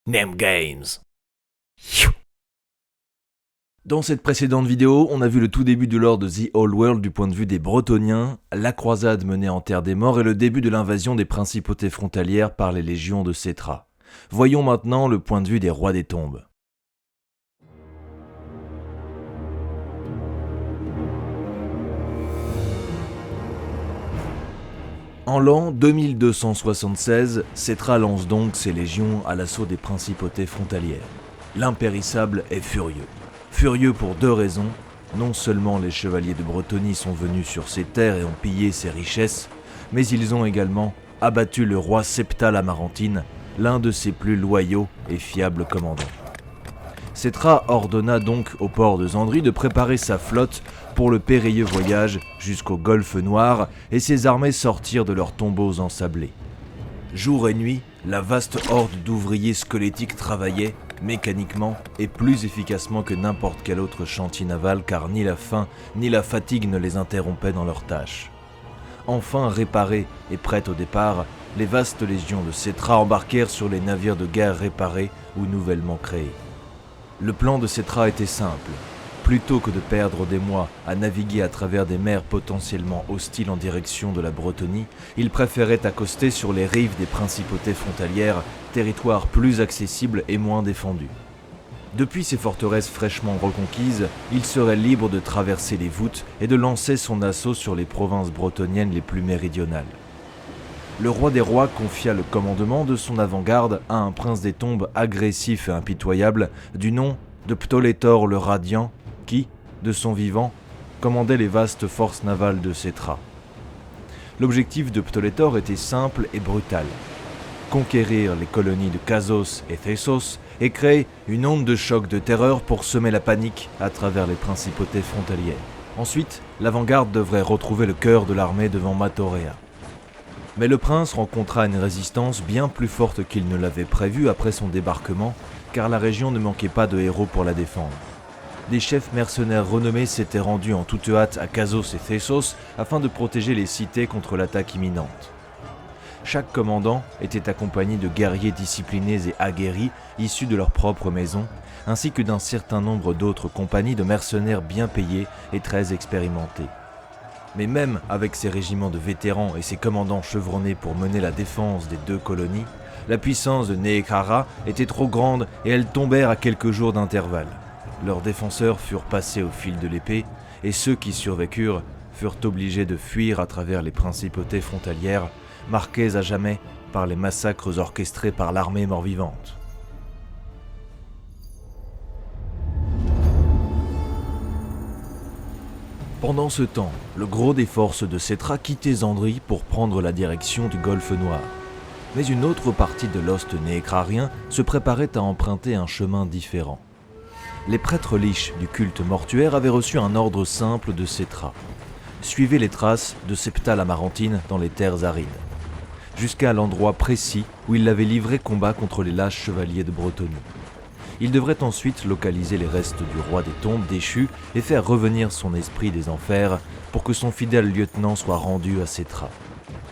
Name Games. Dans cette précédente vidéo, on a vu le tout début de l'or de The Old World du point de vue des Bretonniens, la croisade menée en Terre des Morts et le début de l'invasion des principautés frontalières par les légions de Settra. Voyons maintenant le point de vue des rois des tombes. En l'an 2276, Settra lance donc ses légions à l'assaut des principautés frontalières. L'impérissable est furieux. Furieux pour deux raisons. Non seulement les chevaliers de Bretonnie sont venus sur ses terres et ont pillé ses richesses, mais ils ont également abattu le roi Septal Amarantine, l'un de ses plus loyaux et fiables commandants. Settra ordonna donc au port de Zandri de préparer sa flotte pour le périlleux voyage jusqu'au golfe Noir et ses armées sortirent de leurs tombeaux ensablés. Jour et nuit, la vaste horde d'ouvriers squelettiques travaillait, mécaniquement et plus efficacement que n'importe quel autre chantier naval car ni la faim ni la fatigue ne les interrompaient dans leurs tâches. Enfin réparées et prêtes au départ, les vastes légions de Settra embarquèrent sur les navires de guerre réparés ou nouvellement créés. Le plan de Settra était simple. Plutôt que de perdre des mois à naviguer à travers des mers potentiellement hostiles en direction de la Bretonnie, il préférait accoster sur les rives des principautés frontalières, territoires plus accessibles et moins défendus. Depuis ces forteresses fraîchement reconquises, il serait libre de traverser les voûtes et de lancer son assaut sur les provinces bretonniennes les plus méridionales. Le roi des rois confia le commandement de son avant-garde à un prince des tombes agressif et impitoyable du nom de Ptolétor le Radiant, qui, de son vivant, commandait les vastes forces navales de Settra. L'objectif de Ptolétor était simple et brutal. Conquérir les colonies de Kazos et Thésos et créer une onde de choc de terreur pour semer la panique à travers les principautés frontalières. Ensuite, l'avant-garde devrait retrouver le cœur de l'armée devant Matorea. Mais le prince rencontra une résistance bien plus forte qu'il ne l'avait prévu après son débarquement, car la région ne manquait pas de héros pour la défendre. Des chefs mercenaires renommés s'étaient rendus en toute hâte à Kazos et Thésos afin de protéger les cités contre l'attaque imminente. Chaque commandant était accompagné de guerriers disciplinés et aguerris issus de leur propre maison, ainsi que d'un certain nombre d'autres compagnies de mercenaires bien payés et très expérimentés. Mais même avec ces régiments de vétérans et ces commandants chevronnés pour mener la défense des deux colonies, la puissance de Nehekhara était trop grande et elles tombèrent à quelques jours d'intervalle. Leurs défenseurs furent passés au fil de l'épée et ceux qui survécurent furent obligés de fuir à travers les principautés frontalières, marquées à jamais par les massacres orchestrés par l'armée mort-vivante. Pendant ce temps, le gros des forces de Settra quittait Zandri pour prendre la direction du golfe Noir. Mais une autre partie de l'ost néhécrarien se préparait à emprunter un chemin différent. Les prêtres liches du culte mortuaire avaient reçu un ordre simple de Settra. Suivez les traces de Septal Amarantine dans les terres arides, jusqu'à l'endroit précis où il avait livré combat contre les lâches chevaliers de Bretonnie. Il devrait ensuite localiser les restes du roi des tombes déchu et faire revenir son esprit des enfers pour que son fidèle lieutenant soit rendu à Settra.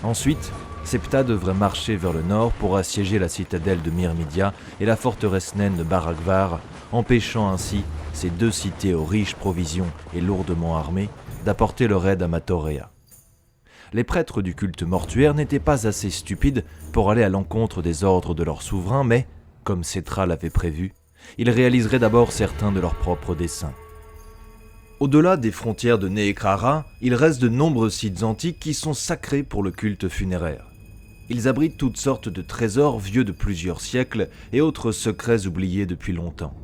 Ensuite, Septa devrait marcher vers le nord pour assiéger la citadelle de Myrmidia et la forteresse naine de Barakvar, empêchant ainsi ces deux cités aux riches provisions et lourdement armées d'apporter leur aide à Matorea. Les prêtres du culte mortuaire n'étaient pas assez stupides pour aller à l'encontre des ordres de leur souverain, mais, comme Settra l'avait prévu, ils réaliseraient d'abord certains de leurs propres desseins. Au-delà des frontières de Nehekhara, il reste de nombreux sites antiques qui sont sacrés pour le culte funéraire. Ils abritent toutes sortes de trésors vieux de plusieurs siècles et autres secrets oubliés depuis longtemps.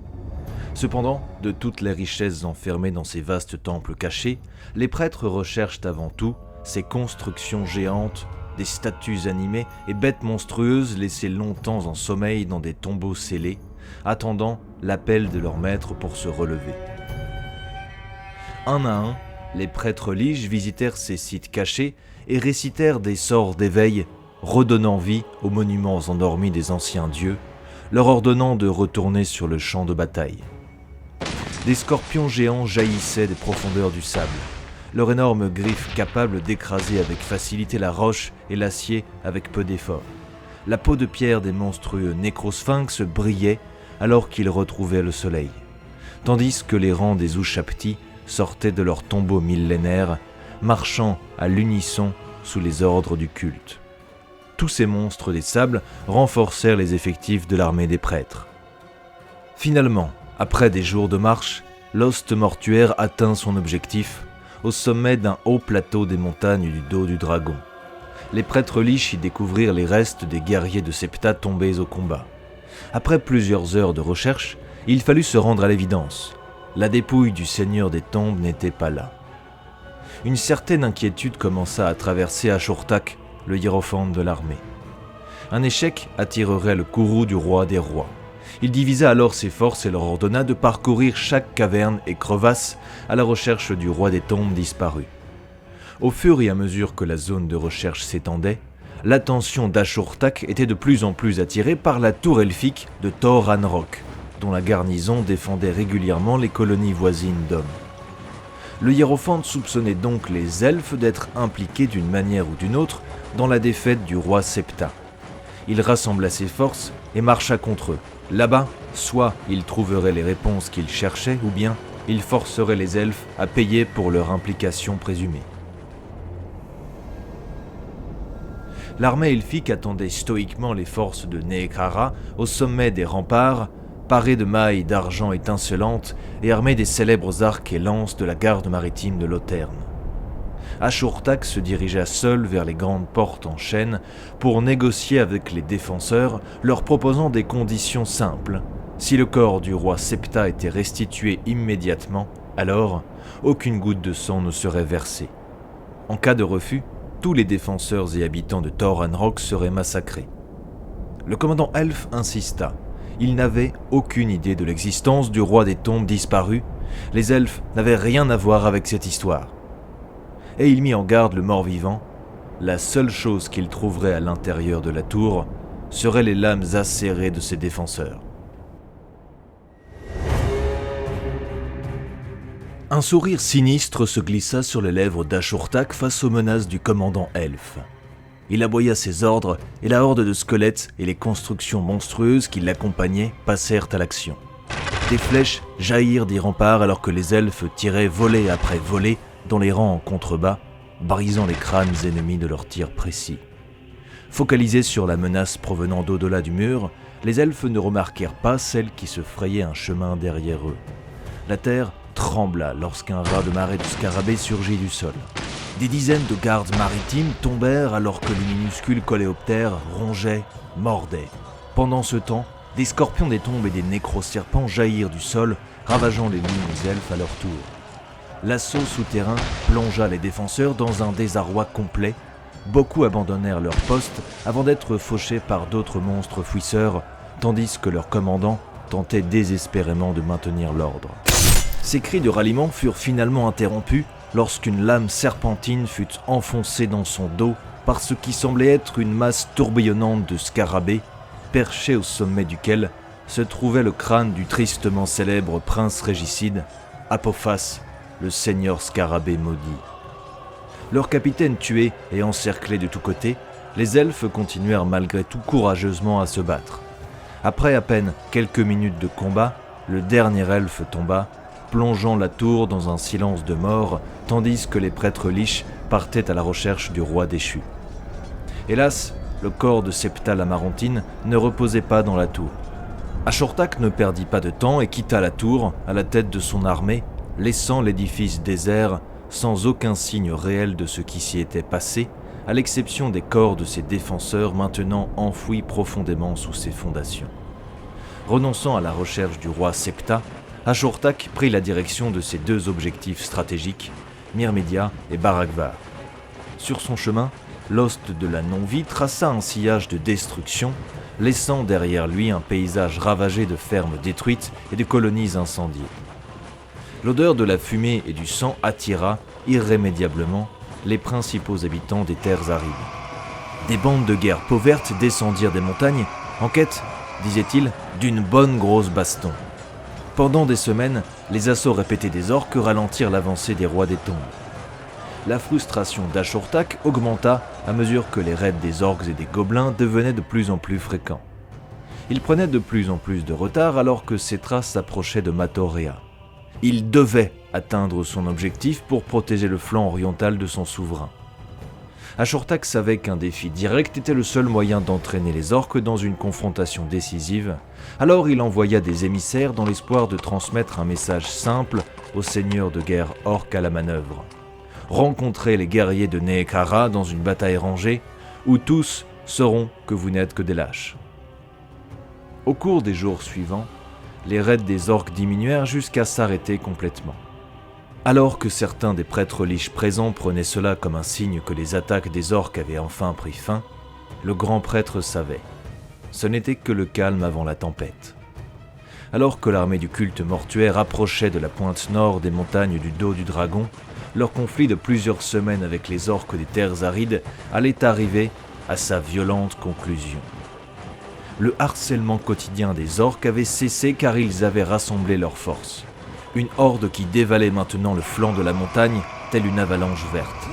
Cependant, de toutes les richesses enfermées dans ces vastes temples cachés, les prêtres recherchent avant tout ces constructions géantes, des statues animées et bêtes monstrueuses laissées longtemps en sommeil dans des tombeaux scellés, attendant l'appel de leur maître pour se relever. Un à un, les prêtres liges visitèrent ces sites cachés et récitèrent des sorts d'éveil, redonnant vie aux monuments endormis des anciens dieux, leur ordonnant de retourner sur le champ de bataille. Des scorpions géants jaillissaient des profondeurs du sable, leurs énormes griffes capables d'écraser avec facilité la roche et l'acier avec peu d'effort. La peau de pierre des monstrueux nécrosphinx brillait alors qu'ils retrouvaient le soleil, tandis que les rangs des Ushabti sortaient de leurs tombeaux millénaires, marchant à l'unisson sous les ordres du culte. Tous ces monstres des sables renforcèrent les effectifs de l'armée des prêtres. Finalement, après des jours de marche, l'hoste mortuaire atteint son objectif au sommet d'un haut plateau des montagnes du dos du dragon. Les prêtres liches y découvrirent les restes des guerriers de Septa tombés au combat. Après plusieurs heures de recherche, il fallut se rendre à l'évidence. La dépouille du seigneur des tombes n'était pas là. Une certaine inquiétude commença à traverser Ashurtak, le hiérophante de l'armée. Un échec attirerait le courroux du roi des rois. Il divisa alors ses forces et leur ordonna de parcourir chaque caverne et crevasse à la recherche du roi des tombes disparu. Au fur et à mesure que la zone de recherche s'étendait, l'attention d'Ashurtak était de plus en plus attirée par la tour elfique de Thor Anrock, dont la garnison défendait régulièrement les colonies voisines d'hommes. Le hiérophante soupçonnait donc les elfes d'être impliqués d'une manière ou d'une autre dans la défaite du roi Septa. Il rassembla ses forces et marcha contre eux. Là-bas, soit il trouverait les réponses qu'il cherchait, ou bien il forcerait les elfes à payer pour leur implication présumée. L'armée elfique attendait stoïquement les forces de Neekara au sommet des remparts, parée de mailles d'argent étincelantes et armée des célèbres arcs et lances de la garde maritime de Lothern. Ashurtak se dirigea seul vers les grandes portes en chêne pour négocier avec les défenseurs, leur proposant des conditions simples. Si le corps du roi Septa était restitué immédiatement, alors aucune goutte de sang ne serait versée. En cas de refus, tous les défenseurs et habitants de Thor Anrock seraient massacrés. Le commandant elfe insista. Il n'avait aucune idée de l'existence du roi des tombes disparu. Les elfes n'avaient rien à voir avec cette histoire. Et il mit en garde le mort-vivant. La seule chose qu'il trouverait à l'intérieur de la tour seraient les lames acérées de ses défenseurs. Un sourire sinistre se glissa sur les lèvres d'Ashurtak face aux menaces du commandant elfe. Il aboya ses ordres et la horde de squelettes et les constructions monstrueuses qui l'accompagnaient passèrent à l'action. Des flèches jaillirent des remparts alors que les elfes tiraient volée après volée dans les rangs en contrebas, brisant les crânes ennemis de leurs tirs précis. Focalisés sur la menace provenant d'au-delà du mur, les elfes ne remarquèrent pas celle qui se frayait un chemin derrière eux. La terre trembla lorsqu'un raz-de-marée de scarabées surgit du sol. Des dizaines de gardes maritimes tombèrent alors que les minuscules coléoptères rongeaient, mordaient. Pendant ce temps, des scorpions des tombes et des nécroserpents jaillirent du sol, ravageant les lignes elfes à leur tour. L'assaut souterrain plongea les défenseurs dans un désarroi complet. Beaucoup abandonnèrent leur poste avant d'être fauchés par d'autres monstres fouisseurs, tandis que leur commandant tentait désespérément de maintenir l'ordre. Ces cris de ralliement furent finalement interrompus lorsqu'une lame serpentine fut enfoncée dans son dos par ce qui semblait être une masse tourbillonnante de scarabées, perché au sommet duquel se trouvait le crâne du tristement célèbre prince régicide, Apophas, le seigneur scarabée maudit. Leur capitaine tué et encerclé de tous côtés, les elfes continuèrent malgré tout courageusement à se battre. Après à peine quelques minutes de combat, le dernier elfe tomba, plongeant la tour dans un silence de mort, tandis que les prêtres liches partaient à la recherche du roi déchu. Hélas, le corps de Septa l'Amarantine ne reposait pas dans la tour. Ashurtak ne perdit pas de temps et quitta la tour à la tête de son armée, laissant l'édifice désert sans aucun signe réel de ce qui s'y était passé, à l'exception des corps de ses défenseurs maintenant enfouis profondément sous ses fondations. Renonçant à la recherche du roi Septa, Ashurtak prit la direction de ses deux objectifs stratégiques, Myrmédia et Baragvar. Sur son chemin, l'hoste de la non-vie traça un sillage de destruction, laissant derrière lui un paysage ravagé de fermes détruites et de colonies incendiées. L'odeur de la fumée et du sang attira irrémédiablement les principaux habitants des terres arides. Des bandes de guerre peau verte descendirent des montagnes, en quête, disait-il, d'une bonne grosse baston. Pendant des semaines, les assauts répétés des orques ralentirent l'avancée des rois des tombes. la frustration d'Ashurtak augmenta à mesure que les raids des orques et des gobelins devenaient de plus en plus fréquents. Il prenait de plus en plus de retard alors que Settra s'approchait de Matorea. Il devait atteindre son objectif pour protéger le flanc oriental de son souverain. Ashurtak savait qu'un défi direct était le seul moyen d'entraîner les orques dans une confrontation décisive, alors il envoya des émissaires dans l'espoir de transmettre un message simple au seigneur de guerre orque à la manœuvre. Rencontrez les guerriers de Neekara dans une bataille rangée, où tous sauront que vous n'êtes que des lâches. Au cours des jours suivants, les raids des orques diminuèrent jusqu'à s'arrêter complètement. Alors que certains des prêtres liches présents prenaient cela comme un signe que les attaques des orques avaient enfin pris fin, le grand prêtre savait. Ce n'était que le calme avant la tempête. Alors que l'armée du culte mortuaire approchait de la pointe nord des montagnes du dos du dragon, leur conflit de plusieurs semaines avec les orques des terres arides allait arriver à sa violente conclusion. Le harcèlement quotidien des orques avait cessé car ils avaient rassemblé leurs forces. Une horde qui dévalait maintenant le flanc de la montagne, telle une avalanche verte.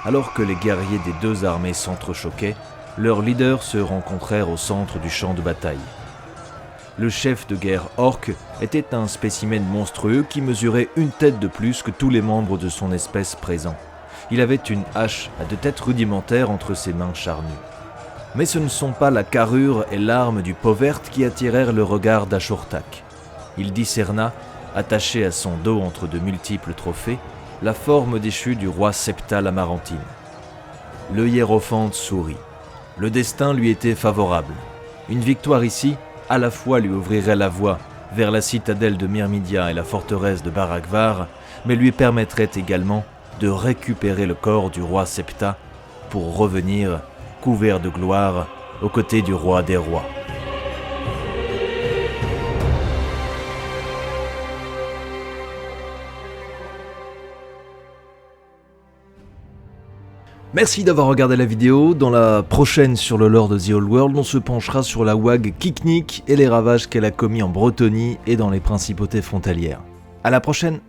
Alors que les guerriers des deux armées s'entrechoquaient, leurs leaders se rencontrèrent au centre du champ de bataille. Le chef de guerre orque était un spécimen monstrueux qui mesurait une tête de plus que tous les membres de son espèce présents. Il avait une hache à 2 têtes rudimentaires entre ses mains charnues. Mais ce ne sont pas la carrure et l'arme du Povert qui attirèrent le regard d'Ashurtak. Il discerna, attaché à son dos entre de multiples trophées, la forme déchue du roi Septa l'Amarantine. Le hiérophante sourit. Le destin lui était favorable. Une victoire ici, à la fois lui ouvrirait la voie vers la citadelle de Myrmidia et la forteresse de Barakvar, mais lui permettrait également de récupérer le corps du roi Septa pour revenir, couvert de gloire, aux côtés du roi des rois. Merci d'avoir regardé la vidéo. Dans la prochaine sur le lore de The Old World, on se penchera sur la Wag Kiknik et les ravages qu'elle a commis en Bretonie et dans les principautés frontalières. À la prochaine!